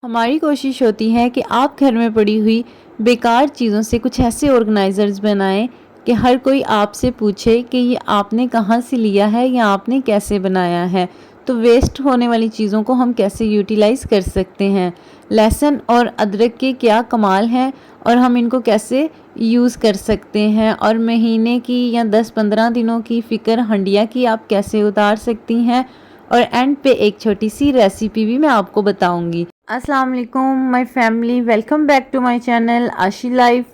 हमारी कोशिश होती है कि आप घर में पड़ी हुई बेकार चीज़ों से कुछ ऐसे ऑर्गेनाइज़र्स बनाएं कि हर कोई आपसे पूछे कि ये आपने कहाँ से लिया है या आपने कैसे बनाया है। तो वेस्ट होने वाली चीज़ों को हम कैसे यूटिलाइज़ कर सकते हैं, लहसुन और अदरक के क्या कमाल हैं और हम इनको कैसे यूज़ कर सकते हैं, और महीने की या 10-15 दिनों की फ़िक्र हंडिया की आप कैसे उतार सकती हैं, और एंड पे एक छोटी सी रेसिपी भी मैं आपको बताऊंगी। अस्सलाम वालेकुम my family, welcome back to my channel Aashi life.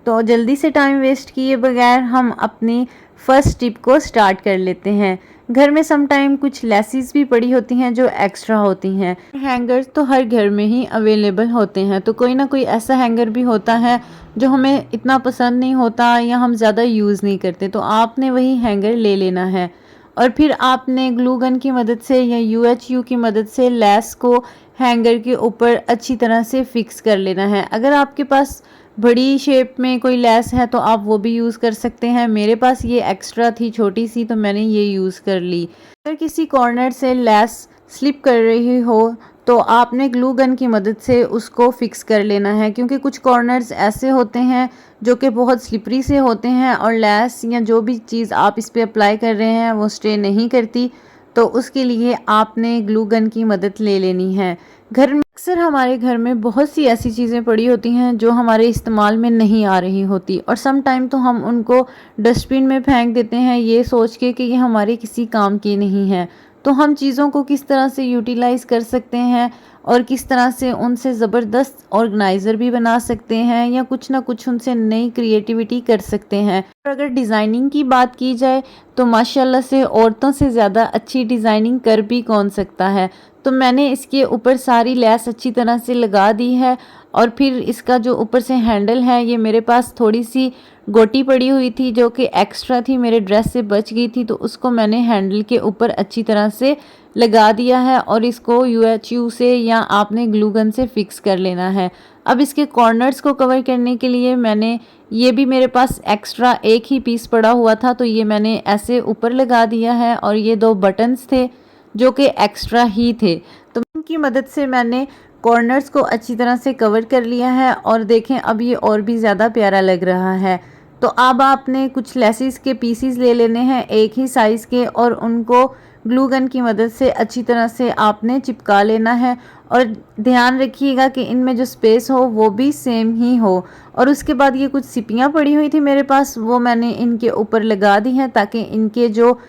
तो जल्दी से टाइम वेस्ट किए बगैर हम अपनी फर्स्ट टिप को स्टार्ट कर लेते हैं। घर में सम टाइम कुछ लेसिस भी पड़ी होती हैं जो एक्स्ट्रा होती हैं। हैंगर्स तो हर घर में ही अवेलेबल होते हैं, तो कोई ना कोई ऐसा हैंगर भी होता है जो हमें इतना पसंद नहीं होता या हम ज़्यादा यूज़ नहीं करते, तो आपने वही हैंगर ले लेना है और फिर आपने ग्लू गन की मदद से या यूएचयू की मदद से लेस को हैंगर के ऊपर अच्छी तरह से फिक्स कर लेना है। अगर आपके पास बड़ी शेप में कोई लेस है तो आप वो भी यूज़ कर सकते हैं। मेरे पास ये एक्स्ट्रा थी छोटी सी, तो मैंने ये यूज़ कर ली। अगर किसी कॉर्नर से लेस स्लिप कर रही हो तो आपने ग्लू गन की मदद से उसको फिक्स कर लेना है, क्योंकि कुछ कॉर्नर्स ऐसे होते हैं जो कि बहुत स्लिपरी से होते हैं और लेस या जो भी चीज़ आप इस पर अप्लाई कर रहे हैं वो स्टे नहीं करती, तो उसके लिए आपने ग्लू गन की मदद ले लेनी है। घर में अक्सर हमारे घर में बहुत सी ऐसी चीज़ें पड़ी होती हैं जो हमारे इस्तेमाल में नहीं आ रही होती, और सम टाइम तो हम उनको डस्टबिन में फेंक देते हैं ये सोच के कि ये हमारे किसी काम की नहीं है। तो हम चीज़ों को किस तरह से यूटिलाइज़ कर सकते हैं और किस तरह से उनसे ज़बरदस्त ऑर्गेनाइज़र भी बना सकते हैं या कुछ ना कुछ उनसे नई क्रिएटिविटी कर सकते हैं। और अगर डिज़ाइनिंग की बात की जाए तो माशाल्लाह से औरतों से ज़्यादा अच्छी डिज़ाइनिंग कर भी कौन सकता है। तो मैंने इसके ऊपर सारी लेस अच्छी तरह से लगा दी है, और फिर इसका जो ऊपर से हैंडल है ये मेरे पास थोड़ी सी गोटी पड़ी हुई थी जो कि एक्स्ट्रा थी, मेरे ड्रेस से बच गई थी, तो उसको मैंने हैंडल के ऊपर अच्छी तरह से लगा दिया है और इसको यूएचयू से या आपने ग्लू गन से फिक्स कर लेना है। अब इसके कॉर्नर्स को कवर करने के लिए मैंने ये भी मेरे पास एक्स्ट्रा एक ही पीस पड़ा हुआ था, तो ये मैंने ऐसे ऊपर लगा दिया है, और ये 2 बटन्स थे जो कि एक्स्ट्रा ही थे, तो इनकी मदद से मैंने कॉर्नर्स को अच्छी तरह से कवर कर लिया है। और देखें अब ये और भी ज़्यादा प्यारा लग रहा है। तो अब आपने कुछ लेसिस के पीसीज ले लेने हैं एक ही साइज़ के, और उनको ग्लू गन की मदद से अच्छी तरह से आपने चिपका लेना है, और ध्यान रखिएगा कि इनमें जो स्पेस हो वो भी सेम ही हो। और उसके बाद ये कुछ सिपियाँ पड़ी हुई थी मेरे पास, वो मैंने इनके ऊपर लगा दी हैं ताकि इनके जो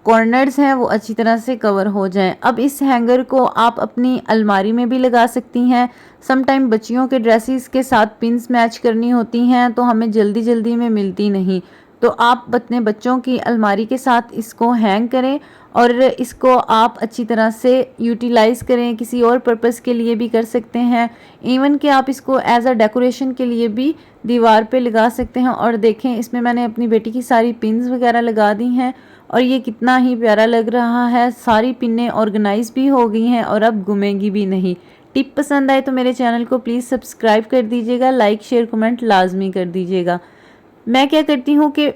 कॉर्नर्स हैं वो अच्छी तरह से कवर हो जाएं। अब इस हैंगर को आप अपनी अलमारी में भी लगा सकती हैं। सम टाइम बच्चियों के ड्रेसेस के साथ पिन्स मैच करनी होती हैं तो हमें जल्दी जल्दी में मिलती नहीं, तो आप अपने बच्चों की अलमारी के साथ इसको हैंग करें और इसको आप अच्छी तरह से यूटिलाइज़ करें। किसी और पर्पस के लिए भी कर सकते हैं, इवन कि आप इसको एज अ डेकोरेशन के लिए भी दीवार पे लगा सकते हैं। और देखें इसमें मैंने अपनी बेटी की सारी पिन्स वगैरह लगा दी हैं और ये कितना ही प्यारा लग रहा है। सारी पिनें ऑर्गेनाइज भी हो गई हैं और अब घूमेंगी भी नहीं। टिप पसंद आए तो मेरे चैनल को प्लीज़ सब्सक्राइब कर दीजिएगा, लाइक शेयर कमेंट लाजमी कर दीजिएगा। मैं क्या करती हूँ कि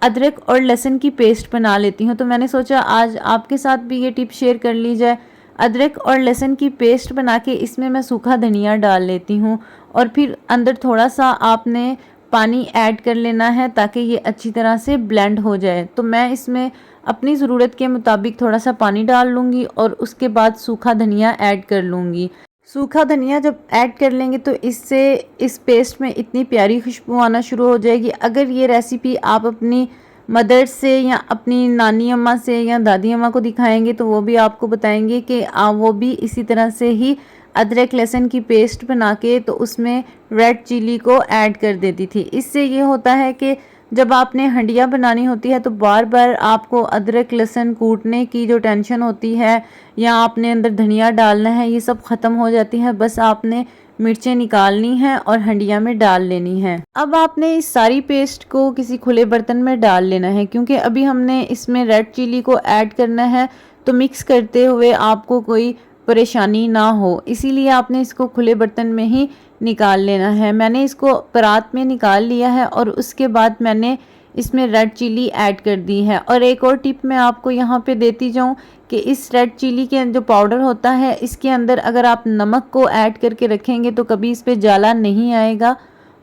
अदरक और लहसुन की पेस्ट बना लेती हूँ, तो मैंने सोचा आज आपके साथ भी ये टिप शेयर कर ली जाए। अदरक और लहसुन की पेस्ट बना के इसमें मैं सूखा धनिया डाल लेती हूँ, और फिर अंदर थोड़ा सा आपने पानी ऐड कर लेना है ताकि ये अच्छी तरह से ब्लेंड हो जाए। तो मैं इसमें अपनी ज़रूरत के मुताबिक थोड़ा सा पानी डाल लूँगी और उसके बाद सूखा धनिया ऐड कर लूँगी। सूखा धनिया जब ऐड कर लेंगे तो इससे इस पेस्ट में इतनी प्यारी खुशबू आना शुरू हो जाएगी। अगर ये रेसिपी आप अपनी मदर से या अपनी नानी अम्मा से या दादी अम्मा को दिखाएंगे तो वो भी आपको बताएंगे कि वो भी इसी तरह से ही अदरक लहसुन की पेस्ट बना के तो उसमें रेड चिली को ऐड कर देती थी। इससे ये होता है कि जब आपने हंडिया बनानी होती है तो बार बार आपको अदरक लहसुन कूटने की जो टेंशन होती है या आपने अंदर धनिया डालना है, ये सब ख़त्म हो जाती है। बस आपने मिर्चें निकालनी हैं और हंडिया में डाल लेनी है। अब आपने इस सारी पेस्ट को किसी खुले बर्तन में डाल लेना है, क्योंकि अभी हमने इसमें रेड चिली को ऐड करना है, तो मिक्स करते हुए आपको कोई परेशानी ना हो, इसीलिए आपने इसको खुले बर्तन में ही निकाल लेना है। मैंने इसको परात में निकाल लिया है और उसके बाद मैंने इसमें रेड चिली ऐड कर दी है। और एक और टिप मैं आपको यहाँ पे देती जाऊँ कि इस रेड चिली के जो पाउडर होता है इसके अंदर अगर आप नमक को ऐड करके रखेंगे तो कभी इस पर जाला नहीं आएगा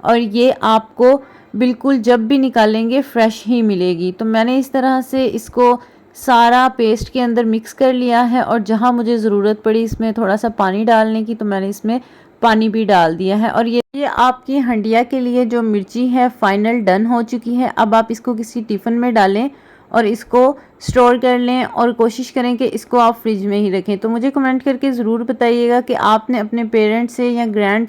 और ये आपको बिल्कुल जब भी निकालेंगे फ्रेश ही मिलेगी। तो मैंने इस तरह से इसको सारा पेस्ट के अंदर मिक्स कर लिया है और जहाँ मुझे ज़रूरत पड़ी इसमें थोड़ा सा पानी डालने की तो मैंने इसमें पानी भी डाल दिया है। और ये आपकी हंडिया के लिए जो मिर्ची है फाइनल डन हो चुकी है। अब आप इसको किसी टिफ़िन में डालें और इसको स्टोर कर लें और कोशिश करें कि इसको आप फ्रिज में ही रखें। तो मुझे कमेंट करके ज़रूर बताइएगा कि आपने अपने पेरेंट्स से या ग्रैंड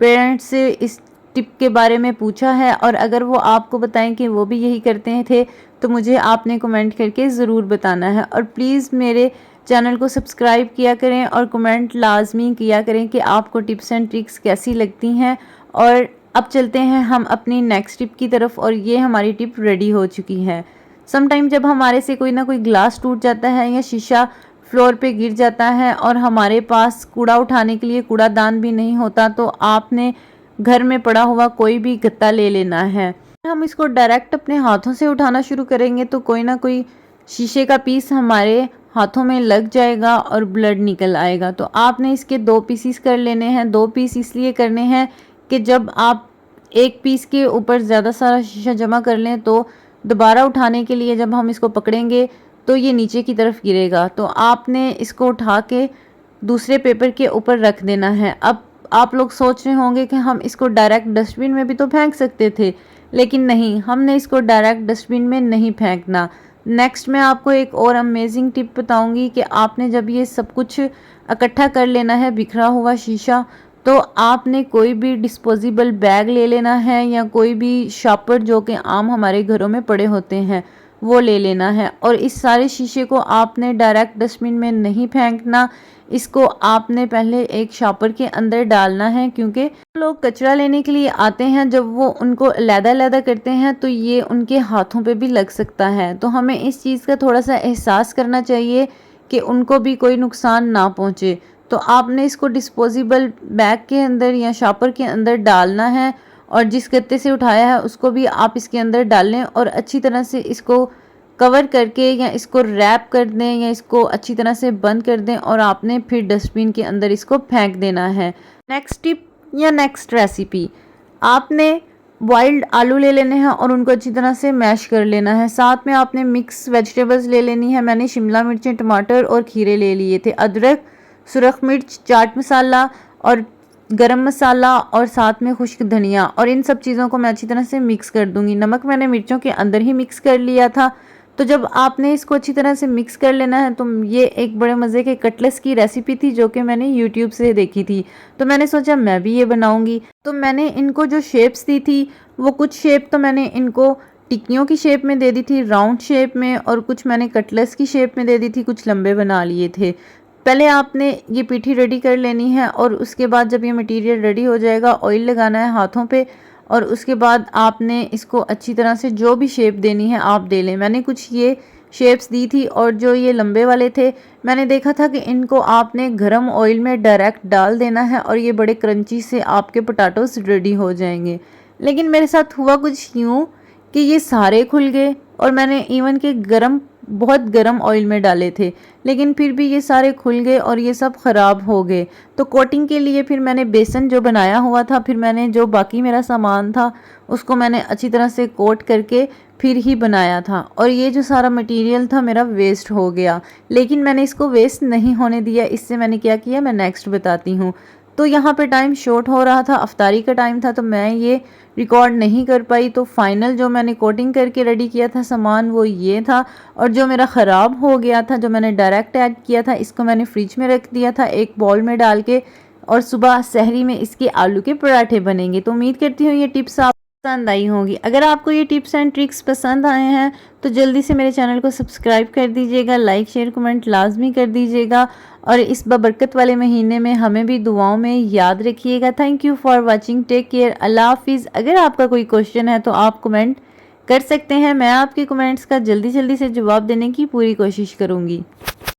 पेरेंट्स से इस टिप के बारे में पूछा है, और अगर वो आपको बताएं कि वो भी यही करते थे तो मुझे आपने कमेंट करके ज़रूर बताना है। और प्लीज़ मेरे चैनल को सब्सक्राइब किया करें और कमेंट लाजमी किया करें कि आपको टिप्स एंड ट्रिक्स कैसी लगती हैं। और अब चलते हैं हम अपनी नेक्स्ट टिप की तरफ, और ये हमारी टिप रेडी हो चुकी है। समटाइम जब हमारे से कोई ना कोई ग्लास टूट जाता है या शीशा फ्लोर पे गिर जाता है और हमारे पास कूड़ा उठाने के लिए कूड़ादान भी नहीं होता, तो आपने घर में पड़ा हुआ कोई भी गत्ता ले लेना है। हम इसको डायरेक्ट अपने हाथों से उठाना शुरू करेंगे तो कोई ना कोई शीशे का पीस हमारे हाथों में लग जाएगा और ब्लड निकल आएगा। तो आपने इसके 2 पीसीस कर लेने हैं। 2 पीस इसलिए करने हैं कि जब आप एक पीस के ऊपर ज़्यादा सारा शीशा जमा कर लें तो दोबारा उठाने के लिए जब हम इसको पकड़ेंगे तो ये नीचे की तरफ गिरेगा। तो आपने इसको उठा के दूसरे पेपर के ऊपर रख देना है। अब आप लोग सोच रहे होंगे कि हम इसको डायरेक्ट डस्टबिन में भी तो फेंक सकते थे, लेकिन नहीं, हमने इसको डायरेक्ट डस्टबिन में नहीं फेंकना। नेक्स्ट मैं आपको एक और अमेजिंग टिप बताऊंगी कि आपने जब ये सब कुछ इकट्ठा कर लेना है बिखरा हुआ शीशा, तो आपने कोई भी डिस्पोजेबल बैग ले लेना है या कोई भी शॉपर जो कि आम हमारे घरों में पड़े होते हैं वो ले लेना है। और इस सारे शीशे को आपने डायरेक्ट डस्टबिन में नहीं फेंकना, इसको आपने पहले एक शॉपर के अंदर डालना है, क्योंकि लोग कचरा लेने के लिए आते हैं, जब वो उनको अलग-अलग करते हैं तो ये उनके हाथों पे भी लग सकता है। तो हमें इस चीज़ का थोड़ा सा एहसास करना चाहिए कि उनको भी कोई नुकसान ना पहुँचे। तो आपने इसको डिस्पोजेबल बैग के अंदर या शॉपर के अंदर डालना है और जिस गत्ते से उठाया है उसको भी आप इसके अंदर डाल लें और अच्छी तरह से इसको कवर करके या इसको रैप कर दें या इसको अच्छी तरह से बंद कर दें और आपने फिर डस्टबिन के अंदर इसको फेंक देना है। नेक्स्ट टिप या नेक्स्ट रेसिपी, आपने बॉइल्ड आलू ले लेने हैं और उनको अच्छी तरह से मैश कर लेना है। साथ में आपने मिक्स वेजिटेबल्स ले लेनी है। मैंने शिमला मिर्चें, टमाटर और खीरे ले लिए थे, अदरक, सुरख मिर्च, चाट मसाला और गरम मसाला और साथ में खुश्क धनिया, और इन सब चीज़ों को मैं अच्छी तरह से मिक्स कर दूंगी। नमक मैंने मिर्चों के अंदर ही मिक्स कर लिया था। तो जब आपने इसको अच्छी तरह से मिक्स कर लेना है, तो ये एक बड़े मज़े के कटलेट्स की रेसिपी थी जो कि मैंने यूट्यूब से देखी थी, तो मैंने सोचा मैं भी ये बनाऊंगी। तो मैंने इनको जो शेप्स दी थी वो कुछ शेप तो मैंने इनको टिक्कियों की शेप में दे दी थी, राउंड शेप में, और कुछ मैंने कटलेट्स की शेप में दे दी थी, कुछ लंबे बना लिए थे। पहले आपने ये पीठी रेडी कर लेनी है और उसके बाद जब ये मटेरियल रेडी हो जाएगा ऑयल लगाना है हाथों पे, और उसके बाद आपने इसको अच्छी तरह से जो भी शेप देनी है आप दे लें। मैंने कुछ ये शेप्स दी थी और जो ये लंबे वाले थे मैंने देखा था कि इनको आपने गरम ऑयल में डायरेक्ट डाल देना है और ये बड़े क्रंची से आपके पोटैटोस रेडी हो जाएंगे। लेकिन मेरे साथ हुआ कुछ यूँ कि ये सारे खुल गए और मैंने इवन के बहुत गर्म ऑयल में डाले थे, लेकिन फिर भी ये सारे खुल गए और ये सब ख़राब हो गए। तो कोटिंग के लिए फिर मैंने बेसन जो बनाया हुआ था, फिर मैंने जो बाकी मेरा सामान था उसको मैंने अच्छी तरह से कोट करके फिर ही बनाया था, और ये जो सारा मटेरियल था मेरा वेस्ट हो गया। लेकिन मैंने इसको वेस्ट नहीं होने दिया। इससे मैंने क्या किया मैं नेक्स्ट बताती हूँ। तो यहाँ पे टाइम शॉर्ट हो रहा था, अफ्तारी का टाइम था, तो मैं ये रिकॉर्ड नहीं कर पाई। तो फाइनल जो मैंने कोटिंग करके रेडी किया था सामान वो ये था, और जो मेरा ख़राब हो गया था जो मैंने डायरेक्ट ऐड किया था इसको मैंने फ्रिज में रख दिया था एक बाउल में डाल के, और सुबह सहरी में इसके आलू के पराठे बनेंगे। तो उम्मीद करती हूँ ये टिप्स आप पसंद आई होंगी। अगर आपको ये टिप्स एंड ट्रिक्स पसंद आए हैं तो जल्दी से मेरे चैनल को सब्सक्राइब कर दीजिएगा, लाइक शेयर कमेंट लाजमी कर दीजिएगा, और इस बबरकत वाले महीने में हमें भी दुआओं में याद रखिएगा। Thank you for watching, take care, अल्लाह हाफिज़। अगर आपका कोई क्वेश्चन है तो आप कमेंट कर सकते हैं, मैं आपके कमेंट्स का जल्दी से जवाब देने की पूरी कोशिश करूँगी।